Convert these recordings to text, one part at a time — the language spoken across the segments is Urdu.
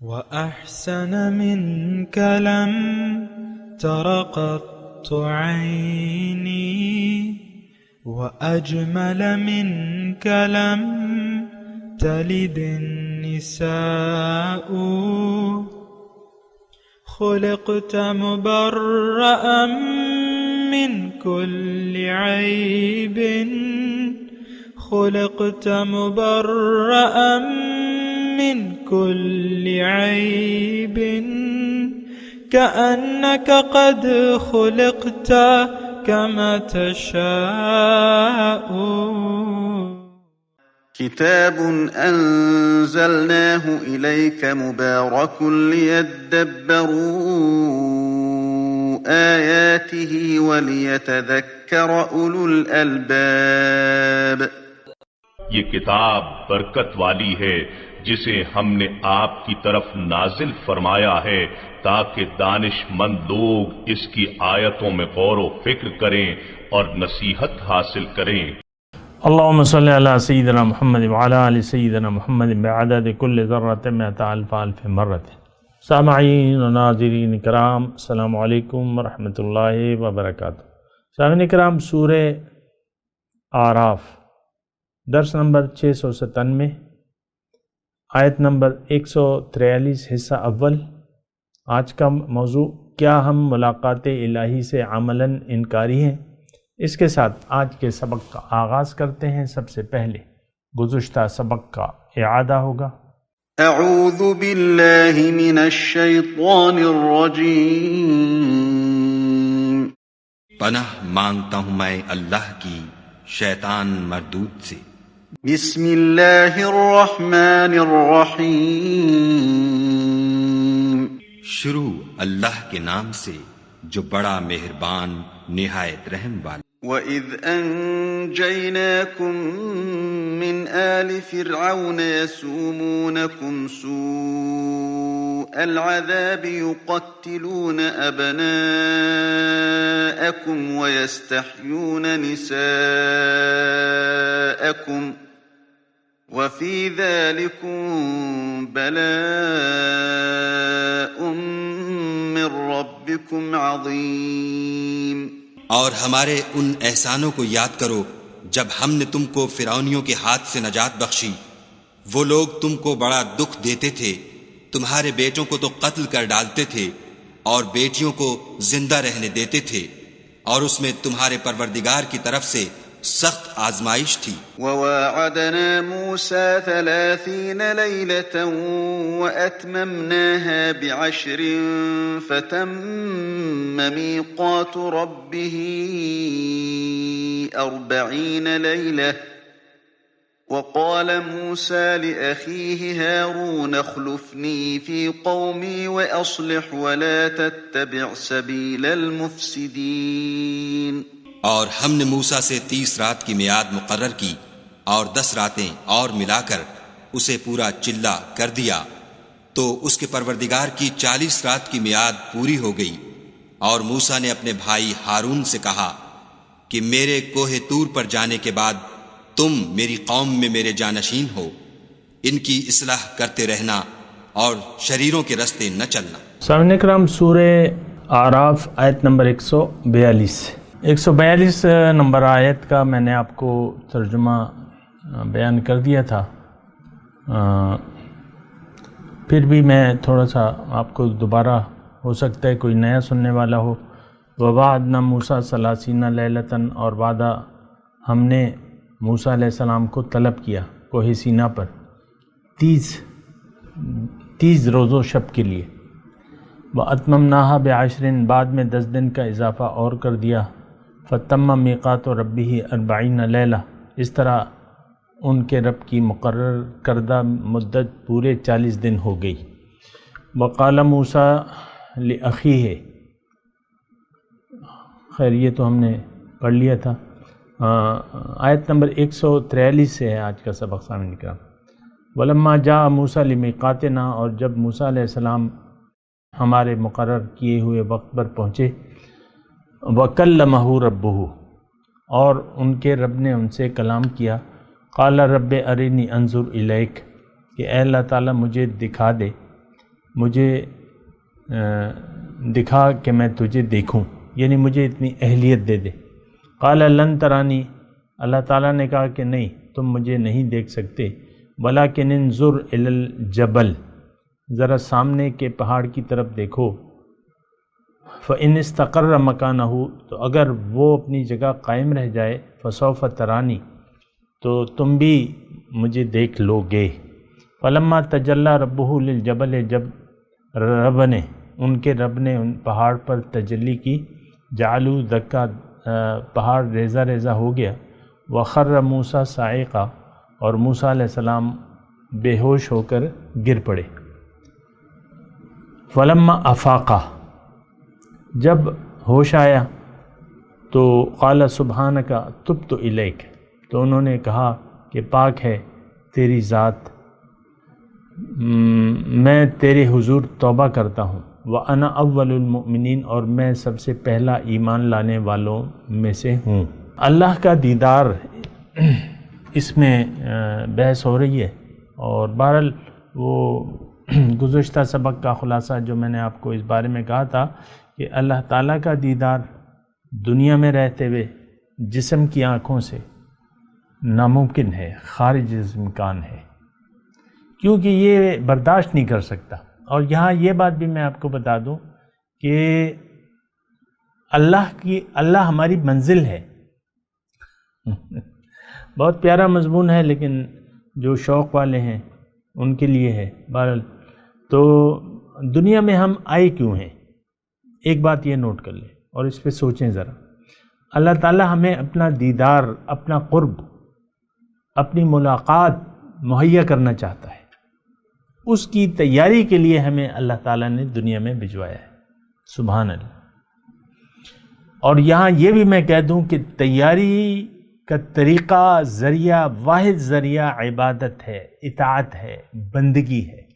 وأحسن منك لم تر قط عيني، وأجمل منك لم تلد النساء. خلقت مبرأ من كل عيب، خلقت مبرأ من كل عيب، كأنك قد خلقت كما تشاء. كتاب أنزلناه إليك مبارك ليدبروا آياته وليتذكر أولو الألباب. یہ کتاب برکت والی ہے جسے ہم نے آپ کی طرف نازل فرمایا ہے تاکہ دانش مند لوگ اس کی آیتوں میں غور و فکر کریں اور نصیحت حاصل کریں۔ اللہم صلی علی سیدنا محمد وعلی آل سیدنا محمد بعدد کل ذرۃ مئۃ الف الف مرۃ۔ سامعین و ناظرین کرام، السلام علیکم ورحمۃ اللہ وبرکاتہ۔ سامعین کرام، سورہ اعراف درس نمبر 697، آیت نمبر 143، حصہ اول۔ آج کا موضوع، کیا ہم ملاقات الہی سے عملاً انکاری ہیں؟ اس کے ساتھ آج کے سبق کا آغاز کرتے ہیں۔ سب سے پہلے گزشتہ سبق کا اعادہ ہوگا۔ اعوذ باللہ من الشیطان الرجیم۔ پناہ مانگتا ہوں میں اللہ کی شیطان مردود سے۔ بسم اللہ الرحمن الرحیم۔ شروع اللہ کے نام سے جو بڑا مہربان نہایت رحم والا۔ وَإِذْ أَنْجَيْنَاكُمْ مِنْ آلِ فِرْعَوْنَ يَسُومُونَكُمْ سُوءَ الْعَذَابِ يُقَتِّلُونَ أَبْنَاءَكُمْ وَيَسْتَحْيُونَ نِسَاءَكُمْ وَفِي ذَلِكُمْ بَلَاءٌ مِّن رَّبِّكُمْ عَظِيمٌ۔ اور ہمارے ان احسانوں کو یاد کرو جب ہم نے تم کو فرعونیوں کے ہاتھ سے نجات بخشی۔ وہ لوگ تم کو بڑا دکھ دیتے تھے، تمہارے بیٹوں کو تو قتل کر ڈالتے تھے اور بیٹیوں کو زندہ رہنے دیتے تھے، اور اس میں تمہارے پروردگار کی طرف سے سخت آزمائش تھی۔ وَوَاعَدْنَا مُوسَى 30 لَيْلَةً وَأَتْمَمْنَاهَا ب10 فَتَمَّ مِيقَاتُ رَبِّهِ 40 لَيْلَةً وَقَالَ مُوسَى لِأَخِيهِ هَارُونَ اخْلُفْنِي فِي قَوْمِي وَأَصْلِحْ وَلَا تَتَّبِعْ سَبِيلَ الْمُفْسِدِينَ۔ اور ہم نے موسیٰ سے 30 رات کی میعاد مقرر کی اور 10 راتیں اور ملا کر اسے پورا چلہ کر دیا، تو اس کے پروردگار کی 40 رات کی میعاد پوری ہو گئی۔ اور موسیٰ نے اپنے بھائی ہارون سے کہا کہ میرے کوہ طور پر جانے کے بعد تم میری قوم میں میرے جانشین ہو، ان کی اصلاح کرتے رہنا اور شریروں کے رستے نہ چلنا۔ سامعین کرام، سورہ اعراف آیت نمبر 142 نمبر آیت کا میں نے آپ کو ترجمہ بیان کر دیا تھا، پھر بھی میں تھوڑا سا آپ کو دوبارہ، ہو سکتا ہے کوئی نیا سننے والا ہو۔ وَوَعَدْنَا مُوسَىٰ 30 لَيْلَةً، اور وعدہ ہم نے موسیٰ علیہ السلام کو طلب کیا کوہ سینا پر 30 روز و شب کے لیے۔ وَأَتْمَمْنَاهَا ب10، بعد میں 10 دن کا اضافہ اور کر دیا۔ فَتَمَّ مِيقَاتُ رَبِّهِ 40 لَيْلَةً، اس طرح ان کے رب کی مقرر کردہ مدت پورے 40 دن ہو گئی۔ وَقَالَ مُوسَىٰ لِأَخِيهِ، خیر یہ تو ہم نے پڑھ لیا تھا۔ آیت نمبر 143 سے ہے آج کا سبق۔ سامعین کرام، وَلَمَّا جَاءَ مُوسَىٰ لِمِيقَاتِنَا، اور جب موسیٰ علیہ السلام ہمارے مقرر کیے ہوئے وقت پر پہنچے، وَكَلَّمَهُ رَبُّهُ، اور ان کے رب نے ان سے کلام کیا۔ قَالَ رَبِّ أَرِنِي أَنظُرْ إِلَيْكَ، کہ اے اللہ تعالیٰ مجھے دکھا دے۔ مجھے دکھا کہ میں تجھے دیکھوں، یعنی مجھے اتنی اہلیت دے دے۔ قال لن ترانی، اللہ تعالیٰ نے کہا کہ نہیں تم مجھے نہیں دیکھ سکتے، ولکن انظر الی الجبل، ذرا سامنے کے پہاڑ کی طرف دیکھو، فإن استقر مکانہ، تو اگر وہ اپنی جگہ قائم رہ جائے، فسوف ترانی، تو تم بھی مجھے دیکھ لو گے۔ فلما تجلی ربہ للجبل، جب رب نے ان کے رب نے ان پہاڑ پر تجلی کی، جعلوا دکا، پہاڑ ریزہ ریزہ ہو گیا، وخر موسیٰ صاعقہ، اور موسیٰ علیہ السلام بے ہوش ہو کر گر پڑے۔ فلما افاقہ، جب ہوش آیا تو قال سبحانک تبت الیک، تو انہوں نے کہا کہ پاک ہے تیری ذات، میں تیرے حضور توبہ کرتا ہوں، وَأَنَا أَوَّلُ الْمُؤْمِنِينَ، اور میں سب سے پہلا ایمان لانے والوں میں سے ہوں۔ اللہ کا دیدار، اس میں بحث ہو رہی ہے، اور بہرحال وہ گزشتہ سبق کا خلاصہ جو میں نے آپ کو اس بارے میں کہا تھا کہ اللہ تعالیٰ کا دیدار دنیا میں رہتے ہوئے جسم کی آنکھوں سے ناممکن ہے، خارج امکان ہے، کیونکہ یہ برداشت نہیں کر سکتا۔ اور یہاں یہ بات بھی میں آپ کو بتا دوں کہ اللہ ہماری منزل ہے۔ بہت پیارا مضمون ہے، لیکن جو شوق والے ہیں ان کے لیے ہے۔ بہرحال تو دنیا میں ہم آئے کیوں ہیں، ایک بات یہ نوٹ کر لیں اور اس پہ سوچیں ذرا۔ اللہ تعالیٰ ہمیں اپنا دیدار، اپنا قرب، اپنی ملاقات مہیا کرنا چاہتا ہے، اس کی تیاری کے لیے ہمیں اللہ تعالیٰ نے دنیا میں بھجوایا ہے۔ سبحان اللہ۔ اور یہاں یہ بھی میں کہہ دوں کہ تیاری کا طریقہ، ذریعہ، واحد ذریعہ عبادت ہے، اطاعت ہے، بندگی ہے۔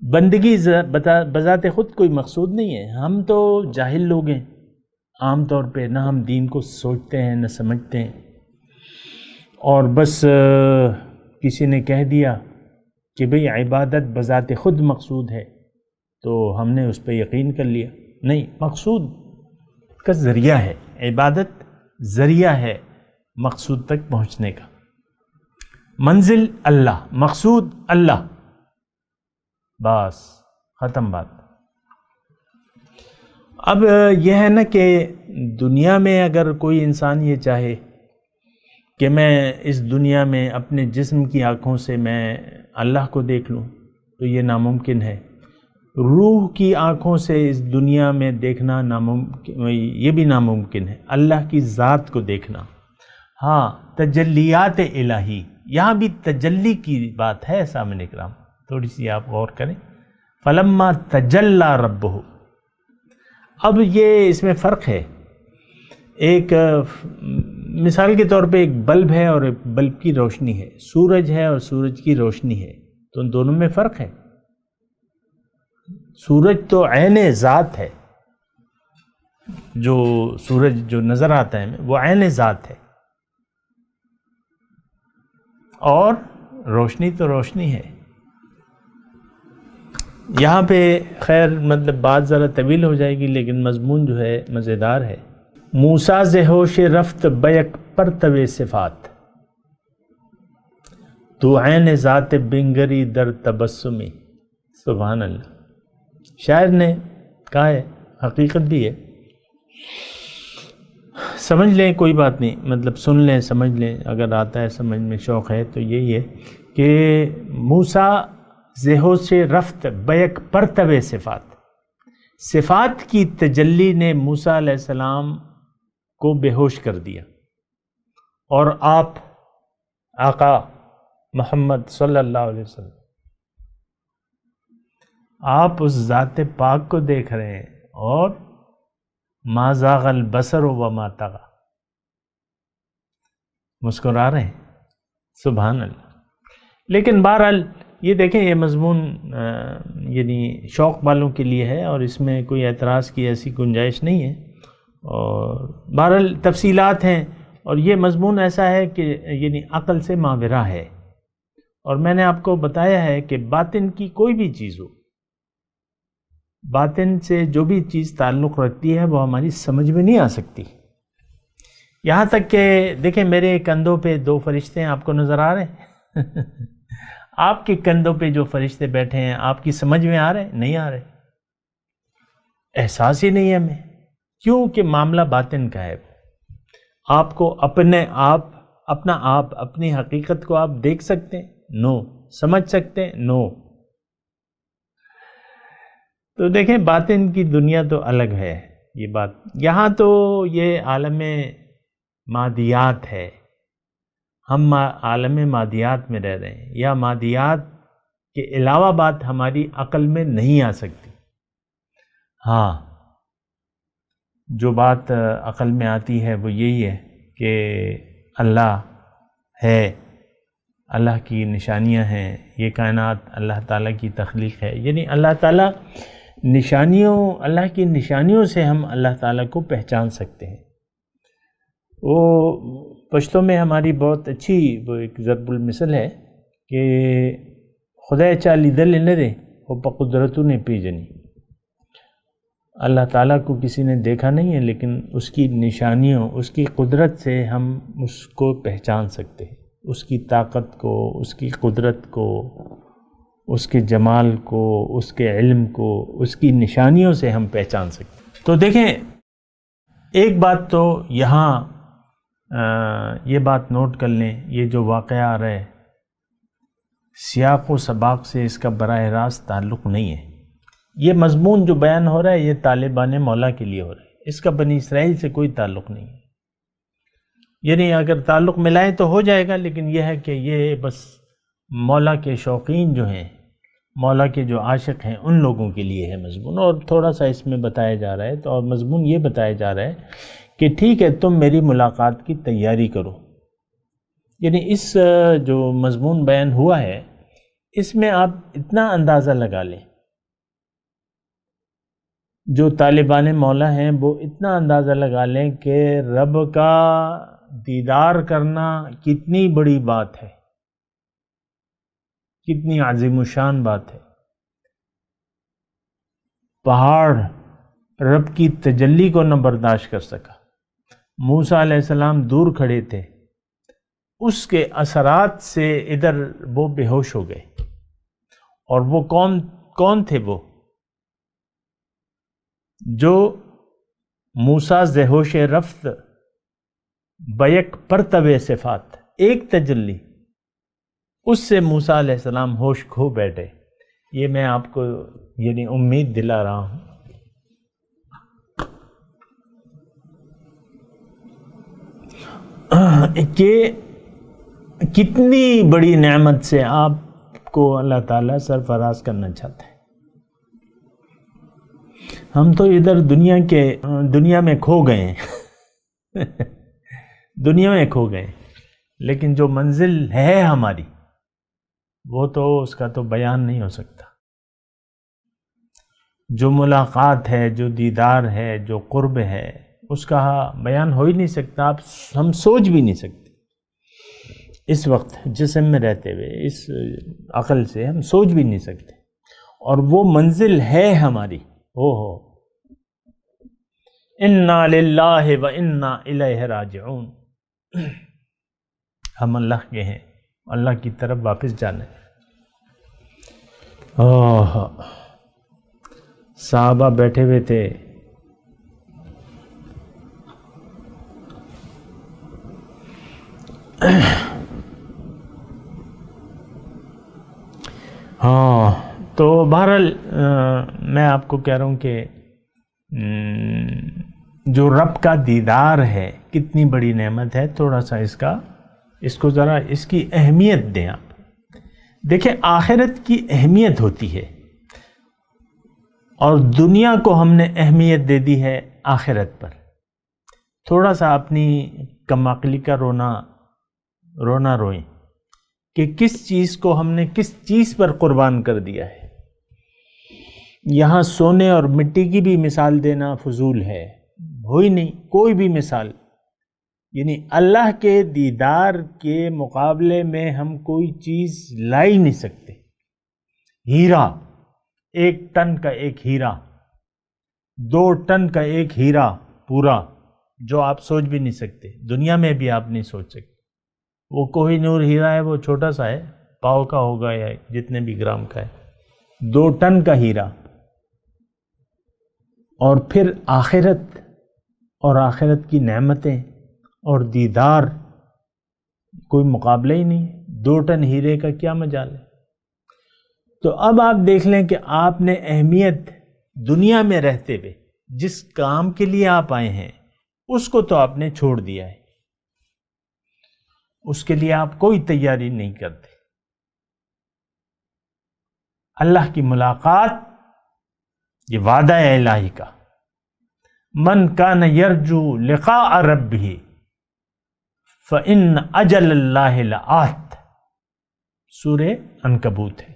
بندگی بذات خود کوئی مقصود نہیں ہے۔ ہم تو جاہل لوگ ہیں، عام طور پہ نہ ہم دین کو سوچتے ہیں نہ سمجھتے ہیں، اور بس کسی نے کہہ دیا کہ بھئی عبادت بذات خود مقصود ہے تو ہم نے اس پہ یقین کر لیا۔ نہیں، مقصود کا ذریعہ ہے، عبادت ذریعہ ہے مقصود تک پہنچنے کا۔ منزل اللہ، مقصود اللہ، بس ختم بات۔ اب یہ ہے نا کہ دنیا میں اگر کوئی انسان یہ چاہے کہ میں اس دنیا میں اپنے جسم کی آنکھوں سے میں اللہ کو دیکھ لوں تو یہ ناممکن ہے۔ روح کی آنکھوں سے اس دنیا میں دیکھنا ناممکن، یہ بھی ناممکن ہے۔ اللہ کی ذات کو دیکھنا، ہاں تجلیات الہی، یہاں بھی تجلی کی بات ہے سامعین اکرام، تھوڑی سی آپ غور کریں۔ فلما تجلی ربہ، اب یہ اس میں فرق ہے۔ ایک مثال کے طور پہ ایک بلب ہے اور ایک بلب کی روشنی ہے، سورج ہے اور سورج کی روشنی ہے، تو ان دونوں میں فرق ہے۔ سورج تو عین ذات ہے، جو سورج جو نظر آتا ہے وہ عین ذات ہے، اور روشنی تو روشنی ہے۔ یہاں پہ خیر مطلب بات ذرا طویل ہو جائے گی، لیکن مضمون جو ہے مزیدار ہے۔ موسیٰ ز ہوش رفت بیک پرتو صفات، تو عین ذات بنگری در تبسمی۔ سبحان اللہ، شاعر نے کہا ہے، حقیقت بھی ہے۔ سمجھ لیں، کوئی بات نہیں، مطلب سن لیں، سمجھ لیں، اگر آتا ہے سمجھ میں، شوق ہے تو یہی ہے کہ موسیٰ ز ہوش رفت بیک پرتو صفات، صفات کی تجلی نے موسیٰ علیہ السلام کو بے ہوش کر دیا، اور آپ آقا محمد صلی اللہ علیہ وسلم، آپ اس ذات پاک کو دیکھ رہے ہیں، اور ما زاغ البصر وما طغى، مسکرا رہے ہیں۔ سبحان اللہ۔ لیکن بہرحال یہ دیکھیں، یہ مضمون یعنی شوق والوں کے لیے ہے، اور اس میں کوئی اعتراض کی ایسی گنجائش نہیں ہے، اور بہرحال تفصیلات ہیں، اور یہ مضمون ایسا ہے کہ یعنی عقل سے ماورا ہے۔ اور میں نے آپ کو بتایا ہے کہ باطن کی کوئی بھی چیز ہو، باطن سے جو بھی چیز تعلق رکھتی ہے وہ ہماری سمجھ میں نہیں آ سکتی. یہاں تک کہ دیکھیں میرے کندھوں پہ 2 فرشتے ہیں، آپ کو نظر آ رہے ہیں؟ آپ کے کندھوں پہ جو فرشتے بیٹھے ہیں آپ کی سمجھ میں آ رہے ہیں؟ نہیں آ رہے، احساس ہی نہیں ہے ہمیں. کیوں کہ معاملہ باطن کا ہے. آپ کو اپنا آپ اپنی حقیقت کو آپ دیکھ سکتے ہیں؟ نو. سمجھ سکتے ہیں؟ نو. تو دیکھیں باطن کی دنیا تو الگ ہے. یہ بات یہاں تو یہ عالم مادیات ہے، ہم عالم مادیات میں رہ رہے ہیں، یا مادیات کے علاوہ بات ہماری عقل میں نہیں آ سکتی. ہاں جو بات عقل میں آتی ہے وہ یہی ہے کہ اللہ ہے، اللہ کی نشانیاں ہیں، یہ کائنات اللہ تعالیٰ کی تخلیق ہے. یعنی اللہ تعالیٰ اللہ کی نشانیوں سے ہم اللہ تعالیٰ کو پہچان سکتے ہیں. وہ پشتوں میں ہماری بہت اچھی وہ ایک ضرب المثل ہے کہ خدای چا لیدل نہ دے وہ پا قدرتوں نے پیجنی. اللہ تعالیٰ کو کسی نے دیکھا نہیں ہے لیکن اس کی نشانیوں، اس کی قدرت سے ہم اس کو پہچان سکتے ہیں، اس کی طاقت کو، اس کی قدرت کو، اس کے جمال کو، اس کے علم کو، اس کی نشانیوں سے ہم پہچان سکتے ہیں. تو دیکھیں ایک بات تو یہاں یہ بات نوٹ کر لیں، یہ جو واقعہ آ رہا ہے سیاق و سباق سے اس کا براہ راست تعلق نہیں ہے. یہ مضمون جو بیان ہو رہا ہے یہ طالبان مولا کے لیے ہو رہا ہے، اس کا بنی اسرائیل سے کوئی تعلق نہیں ہے. یعنی اگر تعلق ملائے تو ہو جائے گا، لیکن یہ ہے کہ یہ بس مولا کے شوقین جو ہیں، مولا کے جو عاشق ہیں ان لوگوں کے لیے ہے مضمون. اور تھوڑا سا اس میں بتایا جا رہا ہے تو اور مضمون یہ بتایا جا رہا ہے کہ ٹھیک ہے تم میری ملاقات کی تیاری کرو. یعنی اس جو مضمون بیان ہوا ہے اس میں آپ اتنا اندازہ لگا لیں، جو طالبان مولا ہیں وہ اتنا اندازہ لگا لیں کہ رب کا دیدار کرنا کتنی بڑی بات ہے، کتنی عظیم الشان بات ہے. پہاڑ رب کی تجلی کو نہ برداشت کر سکا، موسیٰ علیہ السلام دور کھڑے تھے، اس کے اثرات سے ادھر وہ بے ہوش ہو گئے. اور وہ کون تھے؟ وہ جو موسیٰ ذہوش رفت بیک پرتو صفات، ایک تجلی، اس سے موسیٰ علیہ السلام ہوش کھو بیٹھے. یہ میں آپ کو یعنی امید دلا رہا ہوں کہ کتنی بڑی نعمت سے آپ کو اللہ تعالیٰ سرفراز کرنا چاہتا ہے. ہم تو ادھر دنیا میں کھو گئے ہیں دنیا میں کھو گئے، لیکن جو منزل ہے ہماری وہ تو اس کا تو بیان نہیں ہو سکتا. جو ملاقات ہے، جو دیدار ہے، جو قرب ہے، اس کا بیان ہو ہی نہیں سکتا. ہم سوچ بھی نہیں سکتے اس وقت جسم میں رہتے ہوئے، اس عقل سے ہم سوچ بھی نہیں سکتے. اور وہ منزل ہے ہماری. انا للہ و انا الیہ راجعون. ہم اللہ کے ہیں، اللہ کی طرف واپس جانا ہے. صحابہ بیٹھے ہوئے تھے، تو بہرحال میں آپ کو کہہ رہا ہوں کہ جو رب کا دیدار ہے کتنی بڑی نعمت ہے. تھوڑا سا اس کو ذرا اس کی اہمیت دیں آپ. دیکھیں آخرت کی اہمیت ہوتی ہے اور دنیا کو ہم نے اہمیت دے دی ہے آخرت پر. تھوڑا سا اپنی کم عقلی کا رونا روئیں کہ کس چیز کو ہم نے کس چیز پر قربان کر دیا ہے. یہاں سونے اور مٹی کی بھی مثال دینا فضول ہے، ہو ہی نہیں کوئی بھی مثال. یعنی اللہ کے دیدار کے مقابلے میں ہم کوئی چیز لا ہی نہیں سکتے. ہیرا، 1 ٹن کا ایک ہیرا 2 ٹن کا ایک ہیرا پورا، جو آپ سوچ بھی نہیں سکتے، دنیا میں بھی آپ نہیں سوچ سکتے۔ وہ کوہ نور ہیرا ہے، وہ چھوٹا سا ہے، پاؤ کا ہوگا یا جتنے بھی گرام کا ہے، 2 ٹن کا ہیرا۔ اور پھر آخرت اور آخرت کی نعمتیں اور دیدار، کوئی مقابلہ ہی نہیں ہے۔ 2 ٹن ہیرے کا کیا مجال ہے؟ تو اب آپ دیکھ لیں کہ آپ نے اہمیت دنیا میں رہتے ہوئے جس کام کے لیے آپ آئے ہیں اس کو تو آپ نے چھوڑ دیا ہے، اس کے لیے آپ کوئی تیاری نہیں کرتے۔ اللہ کی ملاقات یہ وعدہ ہے الہی کا، من کان یرجو لقاء ربہ فإن اجل اللہ لآت، سورہ عنکبوت ہے۔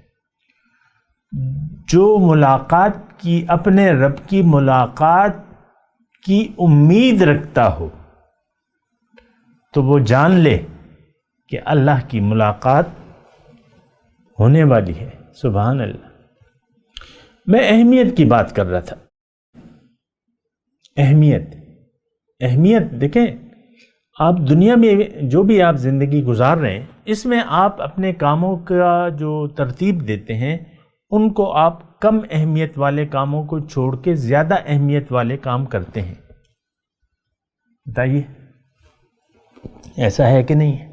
جو ملاقات کی، اپنے رب کی ملاقات کی امید رکھتا ہو تو وہ جان لے کہ اللہ کی ملاقات ہونے والی ہے۔ سبحان اللہ۔ میں اہمیت کی بات کر رہا تھا۔ اہمیت دیکھیں، آپ دنیا میں جو بھی آپ زندگی گزار رہے ہیں، اس میں آپ اپنے کاموں کا جو ترتیب دیتے ہیں ان کو آپ کم اہمیت والے کاموں کو چھوڑ کے زیادہ اہمیت والے کام کرتے ہیں۔ بتائیے ایسا ہے کہ نہیں ہے؟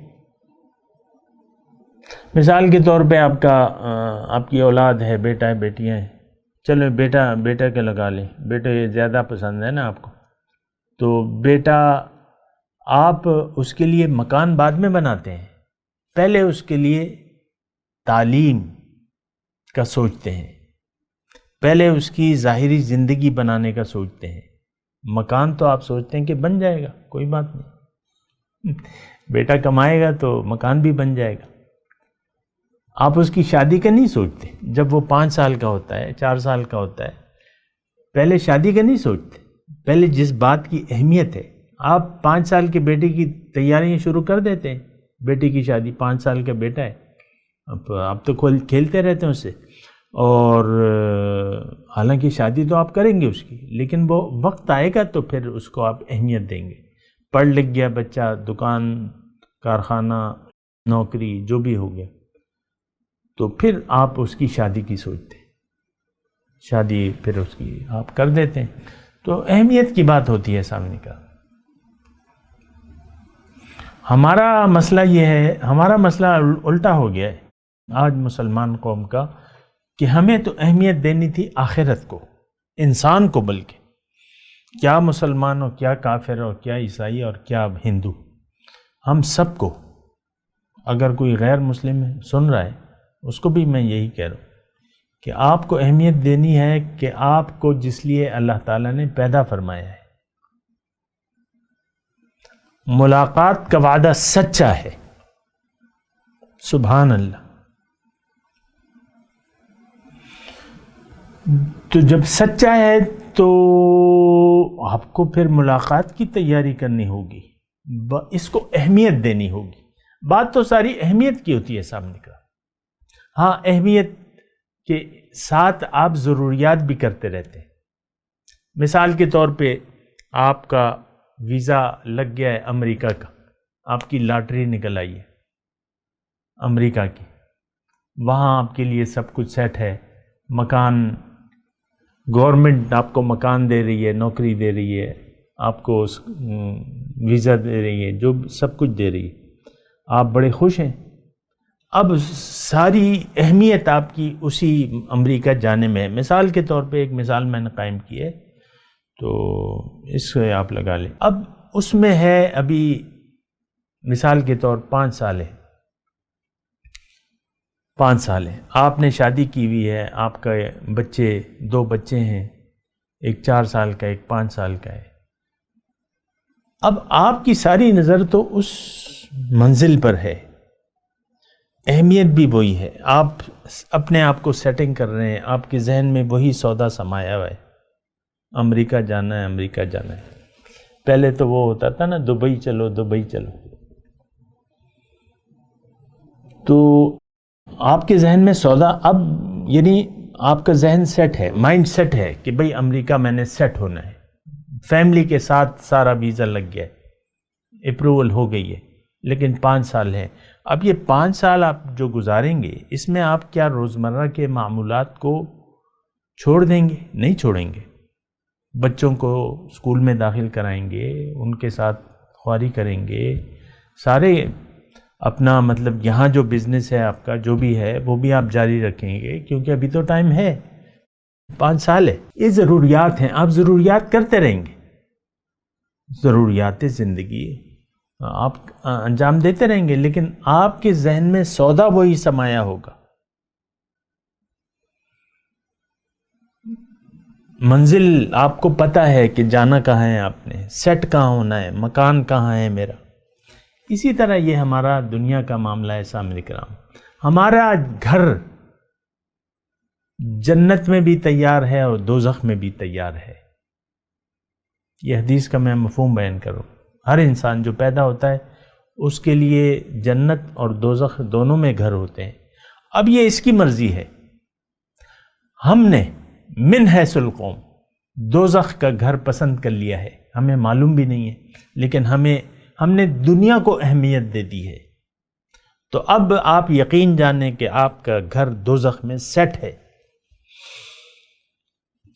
مثال کے طور پہ آپ کی اولاد ہے، بیٹا ہے، بیٹیاں ہیں، چلو بیٹا کے لگا لیں، بیٹے زیادہ پسند ہے نا آپ کو، تو بیٹا آپ اس کے لیے مکان بعد میں بناتے ہیں، پہلے اس کے لیے تعلیم کا سوچتے ہیں، پہلے اس کی ظاہری زندگی بنانے کا سوچتے ہیں۔ مکان تو آپ سوچتے ہیں کہ بن جائے گا، کوئی بات نہیں، بیٹا کمائے گا تو مکان بھی بن جائے گا۔ آپ اس کی شادی کا نہیں سوچتے، جب وہ 5 سال کا ہوتا ہے، 4 سال کا ہوتا ہے، پہلے شادی کا نہیں سوچتے، پہلے جس بات کی اہمیت ہے، آپ 5 سال کے بیٹے کی تیاریاں شروع کر دیتے ہیں۔ بیٹے کی شادی، 5 سال کا بیٹا ہے، آپ تو کھیلتے رہتے ہیں اس سے، اور حالانکہ شادی تو آپ کریں گے اس کی، لیکن وہ وقت آئے گا تو پھر اس کو آپ اہمیت دیں گے۔ پڑھ لکھ گیا بچہ، دکان، کارخانہ، نوکری، جو بھی ہو گیا، تو پھر آپ اس کی شادی کی سوچتے ہیں، شادی پھر اس کی آپ کر دیتے ہیں۔ تو اہمیت کی بات ہوتی ہے سامنے کا۔ ہمارا مسئلہ یہ ہے، ہمارا مسئلہ الٹا ہو گیا ہے آج مسلمان قوم کا، کہ ہمیں تو اہمیت دینی تھی آخرت کو، انسان کو، بلکہ کیا مسلمان ہو، کیا کافر ہو، کیا عیسائی اور کیا ہندو، ہم سب کو، اگر کوئی غیر مسلم سن رہا ہے اس کو بھی میں یہی کہہ رہا ہوں کہ آپ کو اہمیت دینی ہے کہ آپ کو جس لیے اللہ تعالیٰ نے پیدا فرمایا ہے۔ ملاقات کا وعدہ سچا ہے، سبحان اللہ۔ تو جب سچا ہے تو آپ کو پھر ملاقات کی تیاری کرنی ہوگی، اس کو اہمیت دینی ہوگی۔ بات تو ساری اہمیت کی ہوتی ہے سامنے کا۔ ہاں، اہمیت کے ساتھ آپ ضروریات بھی کرتے رہتے ہیں۔ مثال کے طور پہ آپ کا ویزا لگ گیا ہے امریکہ کا، آپ کی لاٹری نکل آئی ہے امریکہ کی، وہاں آپ کے لیے سب کچھ سیٹ ہے، مکان، گورنمنٹ آپ کو مکان دے رہی ہے، نوکری دے رہی ہے، آپ کو ویزا دے رہی ہے، جو سب کچھ دے رہی ہے، آپ بڑے خوش ہیں۔ اب ساری اہمیت آپ کی اسی امریکہ جانے میں ہے۔ مثال کے طور پہ ایک مثال میں نے قائم کی ہے، تو اس سے آپ لگا لیں۔ اب اس میں ہے ابھی مثال کے طور 5 سال ہے، 5 سال ہے، آپ نے شادی کی ہوئی ہے، آپ کا بچے، 2 بچے ہیں، ایک 4 سال کا، ایک 5 سال کا ہے۔ اب آپ کی ساری نظر تو اس منزل پر ہے، اہمیت بھی وہی ہے، آپ اپنے آپ کو سیٹنگ کر رہے ہیں، آپ کے ذہن میں وہی سودا سمایا ہوا ہے، امریکہ جانا ہے، امریکہ جانا ہے۔ پہلے تو وہ ہوتا تھا نا، دبئی چلو، دبئی چلو، تو آپ کے ذہن میں سودا اب، یعنی آپ کا ذہن سیٹ ہے، مائنڈ سیٹ ہے کہ بھئی امریکہ میں نے سیٹ ہونا ہے، فیملی کے ساتھ سارا ویزا لگ گیا ہے، اپروول ہو گئی ہے، لیکن 5 سال ہے. اب یہ 5 سال آپ جو گزاریں گے، اس میں آپ کیا روزمرہ کے معمولات کو چھوڑ دیں گے؟ نہیں چھوڑیں گے. بچوں کو اسکول میں داخل کرائیں گے، ان کے ساتھ خواری کریں گے، سارے اپنا مطلب یہاں جو بزنس ہے آپ کا جو بھی ہے وہ بھی آپ جاری رکھیں گے، کیونکہ ابھی تو ٹائم ہے، 5 سال ہے. یہ ضروریات ہیں، آپ ضروریات کرتے رہیں گے، ضروریات زندگی آپ انجام دیتے رہیں گے، لیکن آپ کے ذہن میں سودا وہی سمایا ہوگا. منزل آپ کو پتہ ہے کہ جانا کہاں ہے، آپ نے سیٹ کہاں ہونا ہے، مکان کہاں ہے میرا. اسی طرح یہ ہمارا دنیا کا معاملہ ہے. سامعین کرام، ہمارا گھر جنت میں بھی تیار ہے اور دوزخ میں بھی تیار ہے. یہ حدیث کا میں مفہوم بیان کروں. ہر انسان جو پیدا ہوتا ہے اس کے لیے جنت اور دوزخ دونوں میں گھر ہوتے ہیں. اب یہ اس کی مرضی ہے. ہم نے من حیث القوم دوزخ کا گھر پسند کر لیا ہے، ہمیں معلوم بھی نہیں ہے، لیکن ہم نے دنیا کو اہمیت دے دی ہے. تو اب آپ یقین جانیں کہ آپ کا گھر دوزخ میں سیٹ ہے.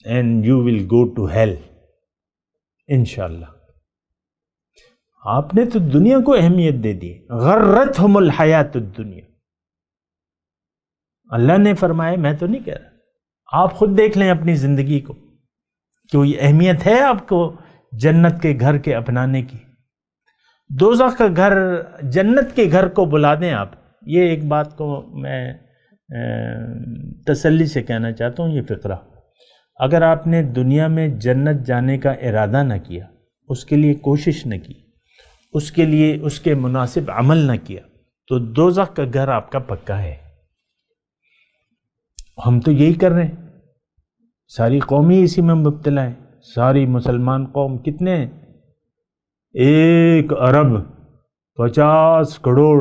And you will go to hell انشاءاللہ. آپ نے تو دنیا کو اہمیت دے دی. غرتہم الحیات الدنیا، اللہ نے فرمایا، میں تو نہیں کہہ رہا. آپ خود دیکھ لیں اپنی زندگی کو، کوئی اہمیت ہے آپ کو جنت کے گھر کے اپنانے کی؟ دوزخ کا گھر جنت کے گھر کو بلا دیں آپ. یہ ایک بات کو میں تسلی سے کہنا چاہتا ہوں، یہ فقرہ، اگر آپ نے دنیا میں جنت جانے کا ارادہ نہ کیا، اس کے لیے کوشش نہ کی، اس کے لیے اس کے مناسب عمل نہ کیا، تو دوزخ کا گھر آپ کا پکا ہے. ہم تو یہی کر رہے ہیں، ساری قوم ہی اسی میں مبتلا ہے. ساری مسلمان قوم کتنے ہیں؟ 1 ارب 50 کروڑ،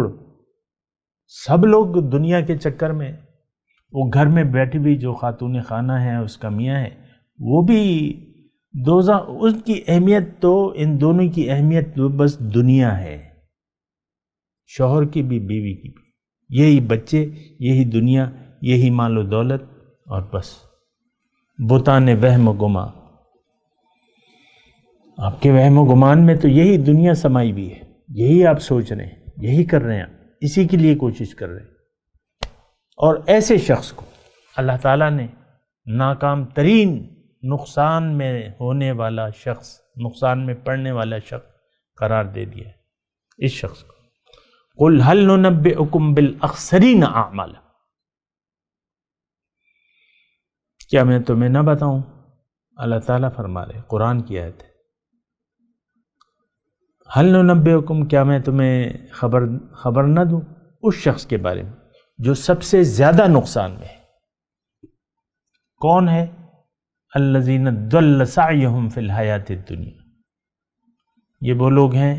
سب لوگ دنیا کے چکر میں. وہ گھر میں بیٹھی بھی جو خاتون خانہ ہے، اس کا میاں ہے، وہ بھی دوزخ. اس کی اہمیت تو ان دونوں کی اہمیت تو بس دنیا ہے، شوہر کی بھی بیوی کی بھی. یہی بچے، یہی دنیا، یہی مال و دولت، اور بس بتان وہم و گما. آپ کے وہم و گمان میں تو یہی دنیا سمائی بھی ہے، یہی آپ سوچ رہے ہیں، یہی کر رہے ہیں، آپ اسی کے لیے کوشش کر رہے ہیں. اور ایسے شخص کو اللہ تعالیٰ نے ناکام ترین نقصان میں ہونے والا شخص، نقصان میں پڑنے والا شخص قرار دے دیا ہے. اس شخص کو قُلْ هَلْ نُنَبِّئُكُمْ بِالْأَخْسَرِينَ أَعْمَالًا، کیا میں تمہیں نہ بتاؤں؟ اللہ تعالیٰ فرما رہے، قرآن کی آیت ہے، هَلْ نُنَبِّئُكُمْ، کیا میں تمہیں خبر نہ دوں اس شخص کے بارے میں جو سب سے زیادہ نقصان میں ہے. کون ہے؟ الذین ضل سعیہم فی الحیات الدنیا، یہ وہ لوگ ہیں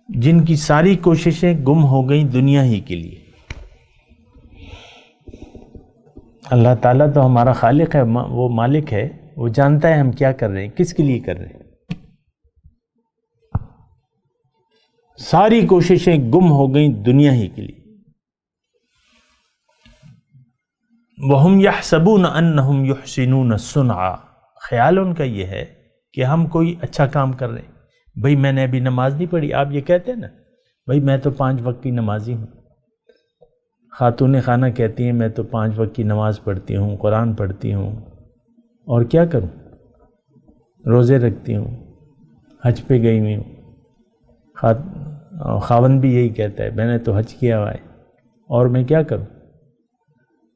جن کی ساری کوششیں گم ہو گئیں دنیا ہی کے لیے. اللہ تعالیٰ تو ہمارا خالق ہے، وہ مالک ہے، وہ جانتا ہے ہم کیا کر رہے ہیں، کس کے لیے کر رہے ہیں. ساری کوششیں گم ہو گئیں دنیا ہی کے لیے. وَهُمْ يَحْسَبُونَ أَنَّهُمْ يُحْسِنُونَ صُنْعًا، خیال ان کا یہ ہے کہ ہم کوئی اچھا کام کر رہے ہیں. بھئی میں نے ابھی نماز نہیں پڑھی، آپ یہ کہتے ہیں نا، بھئی میں تو 5 وقت کی نمازی ہوں. خاتون خانہ کہتی ہیں میں تو 5 وقت کی نماز پڑھتی ہوں، قرآن پڑھتی ہوں، اور کیا کروں، روزے رکھتی ہوں، حج پہ گئی ہوئی ہوں. خاوند بھی یہی کہتا ہے، میں نے تو حج کیا ہوا ہے، اور میں کیا کروں،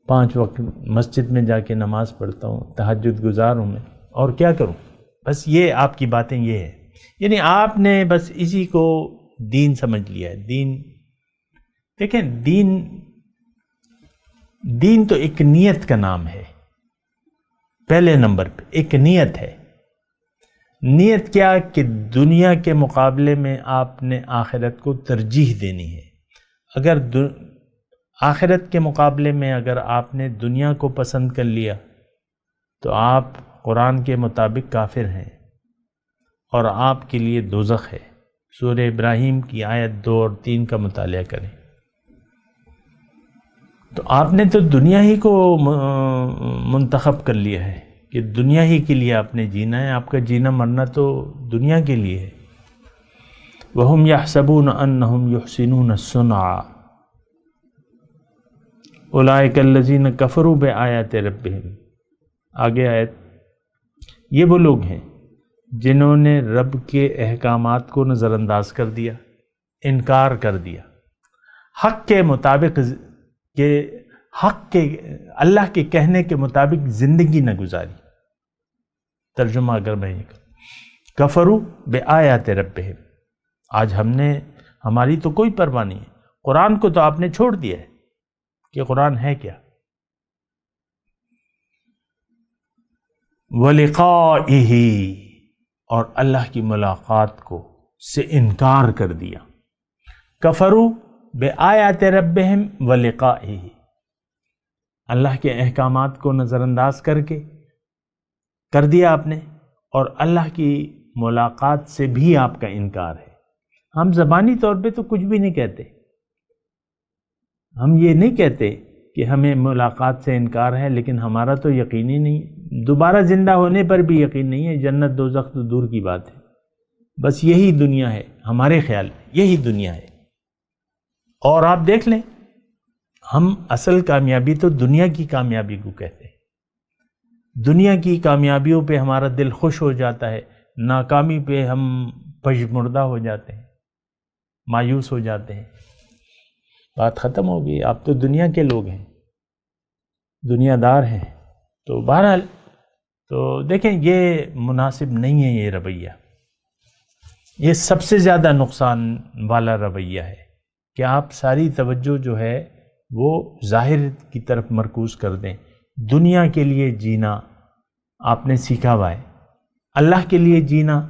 5 وقت مسجد میں جا کے نماز پڑھتا ہوں، تہجد گزار ہوں میں، اور کیا کروں. بس یہ آپ کی باتیں یہ ہے. یعنی آپ نے بس اسی کو دین سمجھ لیا ہے. دین دیکھیں، دین تو ایک نیت کا نام ہے. پہلے نمبر پہ ایک نیت ہے. نیت کیا کہ دنیا کے مقابلے میں آپ نے آخرت کو ترجیح دینی ہے. آخرت کے مقابلے میں اگر آپ نے دنیا کو پسند کر لیا تو آپ قرآن کے مطابق کافر ہیں اور آپ کے لیے دوزخ ہے۔ سورہ ابراہیم کی آیت 2 اور 3 کا مطالعہ کریں۔ تو آپ نے تو دنیا ہی کو منتخب کر لیا ہے کہ دنیا ہی کے لیے آپ نے جینا ہے، آپ کا جینا مرنا تو دنیا کے لیے ہے۔ وَهُمْ يَحْسَبُونَ أَنَّهُمْ يُحْسِنُونَ صُنْعًا اولئک الذین کفروا بآیات ربہم۔ آگے آیت، یہ وہ لوگ ہیں جنہوں نے رب کے احکامات کو نظر انداز کر دیا، انکار کر دیا، حق کے مطابق کہ حق کے اللہ کے کہنے کے مطابق زندگی نہ گزاری۔ ترجمہ اگر میں یہ کروں، کفروا بآیات ربہم، آج ہماری تو کوئی پرواہ نہیں ہے، قرآن کو تو آپ نے چھوڑ دیا ہے کہ قرآن ہے کیا، وَلِقَائِهِ، اور اللہ کی ملاقات کو سے انکار کر دیا۔ کفروا بآیات ربہم وَلِقَائِهِ، اللہ کے احکامات کو نظر انداز کر دیا آپ نے، اور اللہ کی ملاقات سے بھی آپ کا انکار ہے۔ ہم زبانی طور پہ تو کچھ بھی نہیں کہتے، ہم یہ نہیں کہتے کہ ہمیں ملاقات سے انکار ہے، لیکن ہمارا تو یقین ہی نہیں ہے، دوبارہ زندہ ہونے پر بھی یقین نہیں ہے، جنت دوزخ تو دور کی بات ہے، بس یہی دنیا ہے، ہمارے خیال میں یہی دنیا ہے۔ اور آپ دیکھ لیں، ہم اصل کامیابی تو دنیا کی کامیابی کو کہتے ہیں، دنیا کی کامیابیوں پہ ہمارا دل خوش ہو جاتا ہے، ناکامی پہ ہم پشمردہ ہو جاتے ہیں، مایوس ہو جاتے ہیں۔ بات ختم ہو گئی، آپ تو دنیا کے لوگ ہیں، دنیا دار ہیں۔ تو بہرحال تو دیکھیں، یہ مناسب نہیں ہے یہ رویہ، یہ سب سے زیادہ نقصان والا رویہ ہے کہ آپ ساری توجہ جو ہے وہ ظاہر کی طرف مرکوز کر دیں۔ دنیا کے لیے جینا آپ نے سیکھا ہوا ہے، اللہ کے لیے جینا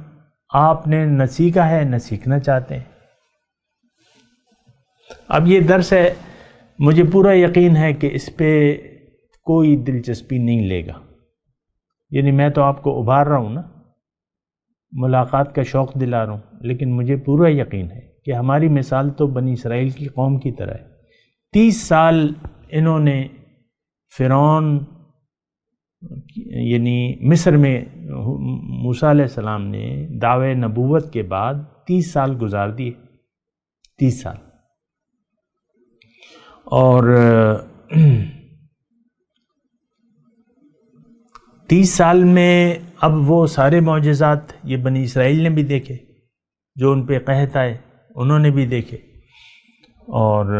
آپ نے نہ سیکھا ہے نہ سیکھنا چاہتے ہیں۔ اب یہ درس ہے، مجھے پورا یقین ہے کہ اس پہ کوئی دلچسپی نہیں لے گا، یعنی میں تو آپ کو ابھار رہا ہوں نا، ملاقات کا شوق دلا رہا ہوں، لیکن مجھے پورا یقین ہے کہ ہماری مثال تو بنی اسرائیل کی قوم کی طرح ہے۔ 30 سال انہوں نے فرعون یعنی مصر میں موسیٰ علیہ السلام نے دعوے نبوت کے بعد 30 سال گزار دیے، 30 سال، اور 30 سال میں اب وہ سارے معجزات یہ بنی اسرائیل نے بھی دیکھے، جو ان پہ قحط آئے انہوں نے بھی دیکھے، اور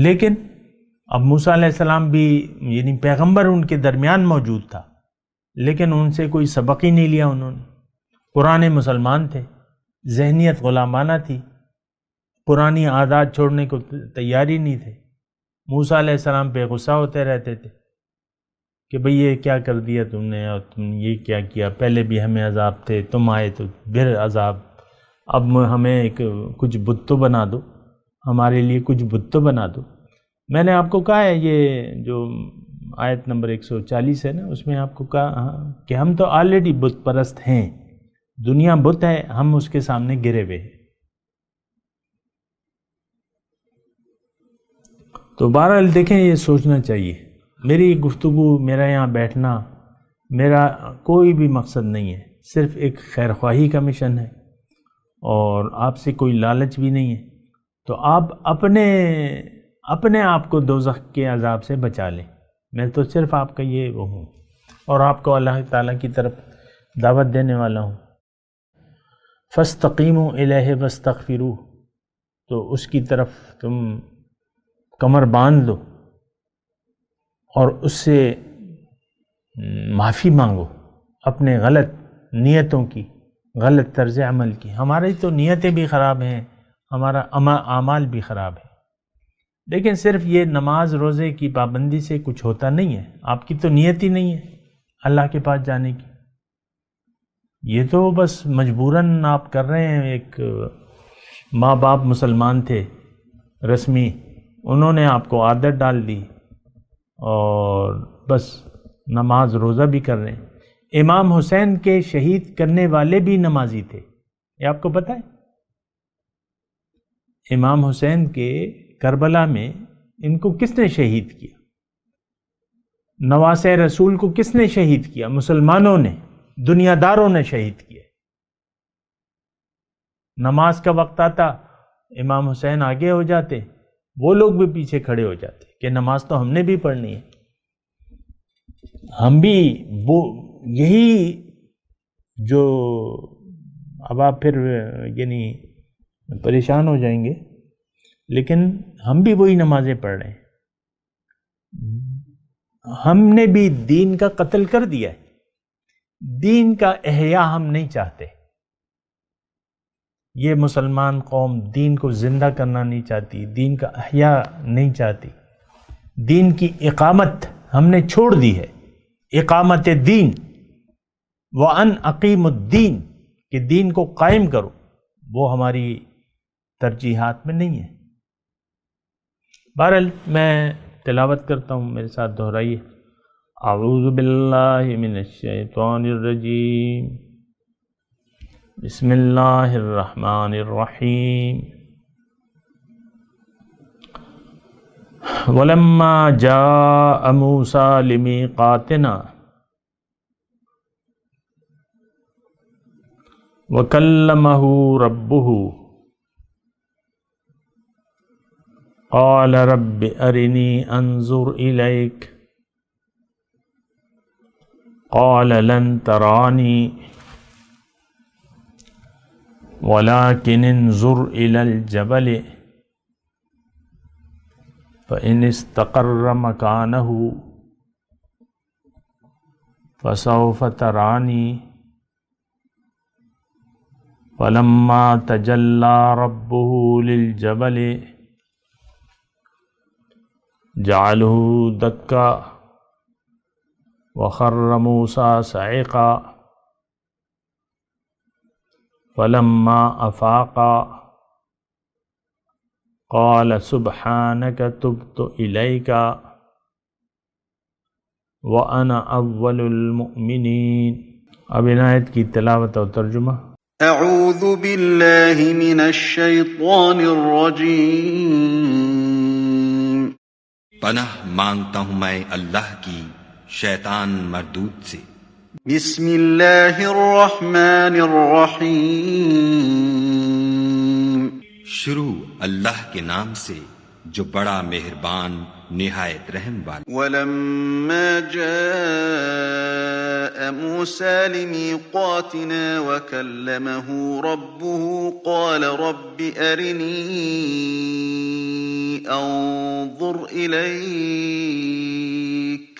لیکن اب موسیٰ علیہ السلام بھی یعنی پیغمبر ان کے درمیان موجود تھا، لیکن ان سے کوئی سبق ہی نہیں لیا انہوں نے۔ پرانے مسلمان تھے، ذہنیت غلامانہ تھی، پرانی عادات چھوڑنے کو تیار ہی نہیں تھے۔ موسیٰ علیہ السلام پہ غصہ ہوتے رہتے تھے کہ بھئی یہ کیا کر دیا تم نے، اور تم یہ کیا کیا، پہلے بھی ہمیں عذاب تھے، تم آئے تو پھر عذاب، اب ہمیں کچھ بت تو بنا دو، ہمارے لیے کچھ بت تو بنا دو۔ میں نے آپ کو کہا ہے، یہ جو آیت نمبر 140 ہے نا، اس میں آپ کو کہا کہ ہم تو آلریڈی بت پرست ہیں، دنیا بت ہے، ہم اس کے سامنے گرے ہوئے ہیں۔ تو بہرحال دیکھیں، یہ سوچنا چاہیے، میری گفتگو، میرا یہاں بیٹھنا، میرا کوئی بھی مقصد نہیں ہے، صرف ایک خیر خواہی کا مشن ہے، اور آپ سے کوئی لالچ بھی نہیں ہے۔ تو آپ اپنے آپ کو دوزخ کے عذاب سے بچا لیں، میں تو صرف آپ کا یہ وہ ہوں، اور آپ کو اللہ تعالیٰ کی طرف دعوت دینے والا ہوں۔ فاستقیموا الیہ واستغفروہ، تو اس کی طرف تم کمر باندھ لو اور اس سے معافی مانگو اپنے غلط نیتوں کی، غلط طرز عمل کی۔ ہماری تو نیتیں بھی خراب ہیں، ہمارا اعمال بھی خراب ہے، لیکن صرف یہ نماز روزے کی پابندی سے کچھ ہوتا نہیں ہے، آپ کی تو نیت ہی نہیں ہے اللہ کے پاس جانے کی، یہ تو بس مجبوراً آپ کر رہے ہیں۔ ایک ماں باپ مسلمان تھے رسمی، انہوں نے آپ کو عادت ڈال دی اور بس نماز روزہ بھی کر رہے ہیں۔ امام حسین کے شہید کرنے والے بھی نمازی تھے، یہ آپ کو پتہ ہے؟ امام حسین کے کربلا میں ان کو کس نے شہید کیا؟ نواسۂ رسول کو کس نے شہید کیا؟ مسلمانوں نے، دنیا داروں نے شہید کیا۔ نماز کا وقت آتا، امام حسین آگے ہو جاتے، وہ لوگ بھی پیچھے کھڑے ہو جاتے کہ نماز تو ہم نے بھی پڑھنی ہے، ہم بھی وہ یہی جو اب آپ پھر یعنی پریشان ہو جائیں گے، لیکن ہم بھی وہی نمازیں پڑھ رہے ہیں۔ ہم نے بھی دین کا قتل کر دیا ہے، دین کا احیاء ہم نہیں چاہتے۔ یہ مسلمان قوم دین کو زندہ کرنا نہیں چاہتی، دین کا احیاء نہیں چاہتی، دین کی اقامت ہم نے چھوڑ دی ہے۔ اقامت دین وَأَنْ أَقِيمُ الدِّينَ کہ دین کو قائم کرو، وہ ہماری ترجیحات میں نہیں ہے۔ بہرحال میں تلاوت کرتا ہوں، میرے ساتھ دہرائیے۔ اعوذ باللہ من الشیطان الرجیم، بسم اللہ الرحمن الرحیم۔ وَلَمَّا جَاءَ مُوسَىٰ لِمِيقَاتِنَا وَكَلَّمَهُ رَبُّهُ قال رب أرني أنظر إليك قال لن تراني ولكن انظر إلى الجبل فإن استقر مكانه فسوف تراني فلما تجلى ربه للجبل جعله دكا وخر موسى صعقا فلما أفاق قال سبحانك تبت إليك وأنا أول المؤمنين۔ اب ان آیت کی تلاوت اور ترجمہ۔ اعوذ باللہ من الشیطان الرجیم۔ پناہ مانگتا ہوں میں اللہ کی شیطان مردود سے۔ بسم اللہ الرحمن الرحیم۔ شروع اللہ کے نام سے جو بڑا مہربان نہایت رحم والا۔ وَلَمَّا جَاءَ مُوسَىٰ لِمِيقَاتِنَا وَكَلَّمَهُ رَبُّهُ قَالَ رَبِّ أَرِنِي أَنظُرْ إِلَيْكَ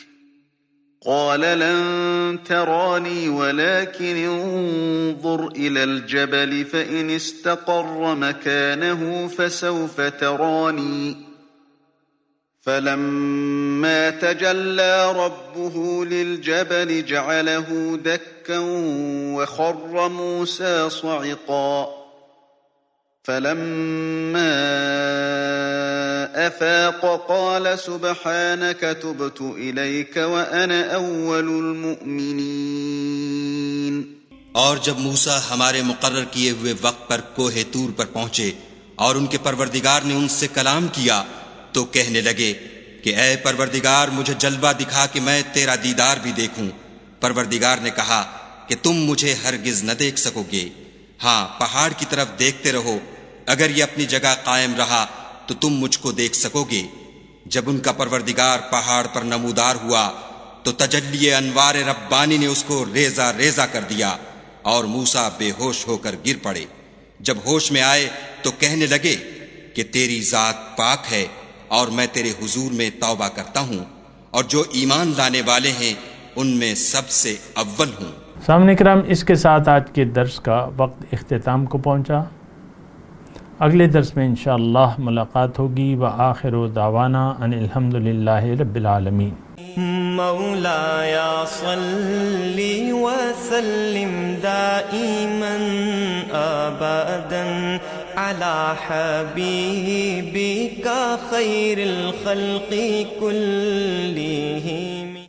قَالَ لَن تَرَانِي وَلَكِنِ انظُرْ إِلَى الْجَبَلِ فَإِنِ اسْتَقَرَّ مَكَانَهُ فَسَوْفَ تَرَانِي فَلَمَّا تَجَلَّى رَبُّهُ لِلْجَبَلِ جَعَلَهُ دَكًّا وَخَرَّ مُوسَىٰ صَعِقًا فَلَمَّا أَفَاقَ قَالَ سُبْحَانَكَ تُبْتُ إِلَيْكَ وَأَنَا أَوَّلُ الْمُؤْمِنِينَ۔ اور جب موسیٰ ہمارے مقرر کیے ہوئے وقت پر کوہ طور پر پہنچے اور ان کے پروردگار نے ان سے کلام کیا تو کہنے لگے کہ اے پروردگار مجھے جلوہ دکھا کہ میں تیرا دیدار بھی دیکھوں۔ پروردگار نے کہا کہ تم مجھے ہرگز نہ دیکھ سکو گے، ہاں پہاڑ کی طرف دیکھتے رہو، اگر یہ اپنی جگہ قائم رہا تو تم مجھ کو دیکھ سکو گے۔ جب ان کا پروردگار پہاڑ پر نمودار ہوا تو تجلی انوار ربانی نے اس کو ریزہ ریزہ کر دیا اور موسیٰ بے ہوش ہو کر گر پڑے۔ جب ہوش میں آئے تو کہنے لگے کہ تیری ذات پاک ہے اور میں تیرے حضور میں توبہ کرتا ہوں اور جو ایمان لانے والے ہیں ان میں سب سے اول ہوں۔ سامعین کرام، اس کے ساتھ آج کے درس کا وقت اختتام کو پہنچا۔ اگلے درس میں انشاءاللہ ملاقات ہوگی۔ وآخر دعوانا ان الحمدللہ رب العالمین۔ مولاي صل وسلم دائما أبدا على حبيبك خير الخلق كلهم